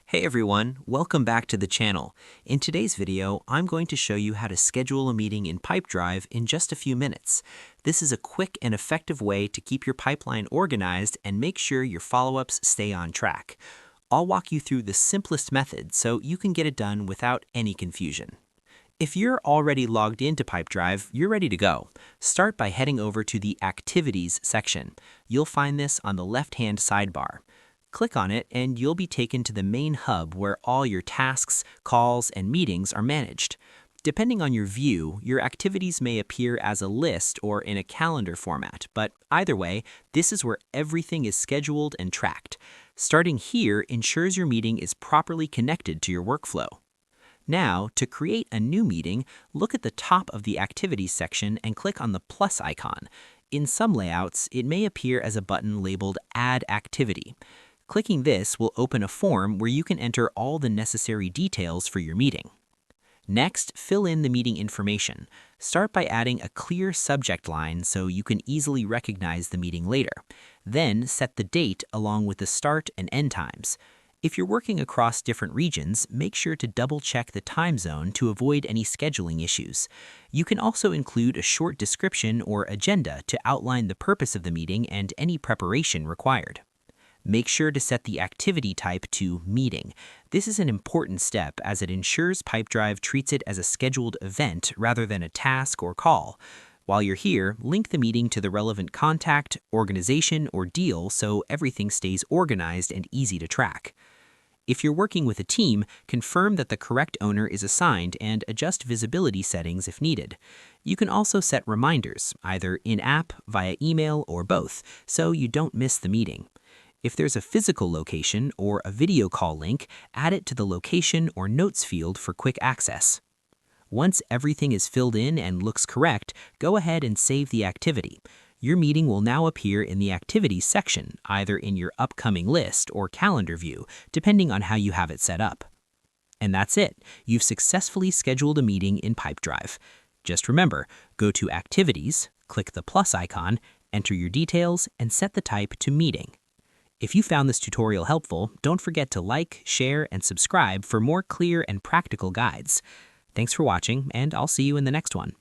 Hey everyone, welcome back to the channel. In today's video, I'm going to show you how to schedule a meeting in Pipedrive in just a few minutes. This is a quick and effective way to keep your pipeline organized and make sure your follow-ups stay on track. I'll walk you through the simplest method so you can get it done without any confusion. If you're already logged into Pipedrive, you're ready to go. Start by heading over to the Activities section. You'll find this on the left-hand sidebar. Click on it and you'll be taken to the main hub where all your tasks, calls, and meetings are managed. Depending on your view, your activities may appear as a list or in a calendar format, but either way, this is where everything is scheduled and tracked. Starting here ensures your meeting is properly connected to your workflow. Now, to create a new meeting, look at the top of the Activities section and click on the plus icon. In some layouts, it may appear as a button labeled Add Activity. Clicking this will open a form where you can enter all the necessary details for your meeting. Next, fill in the meeting information. Start by adding a clear subject line so you can easily recognize the meeting later. Then, set the date along with the start and end times. If you're working across different regions, make sure to double-check the time zone to avoid any scheduling issues. You can also include a short description or agenda to outline the purpose of the meeting and any preparation required. Make sure to set the activity type to Meeting. This is an important step as it ensures Pipedrive treats it as a scheduled event rather than a task or call. While you're here, link the meeting to the relevant contact, organization, or deal so everything stays organized and easy to track. If you're working with a team, confirm that the correct owner is assigned and adjust visibility settings if needed. You can also set reminders, either in-app, via email, or both, so you don't miss the meeting. If there's a physical location or a video call link, add it to the location or notes field for quick access. Once everything is filled in and looks correct, go ahead and save the activity. Your meeting will now appear in the Activities section, either in your upcoming list or calendar view, depending on how you have it set up. And that's it. You've successfully scheduled a meeting in Pipedrive. Just remember, go to Activities, click the plus icon, enter your details, and set the type to Meeting. If you found this tutorial helpful, don't forget to like, share, and subscribe for more clear and practical guides. Thanks for watching, and I'll see you in the next one.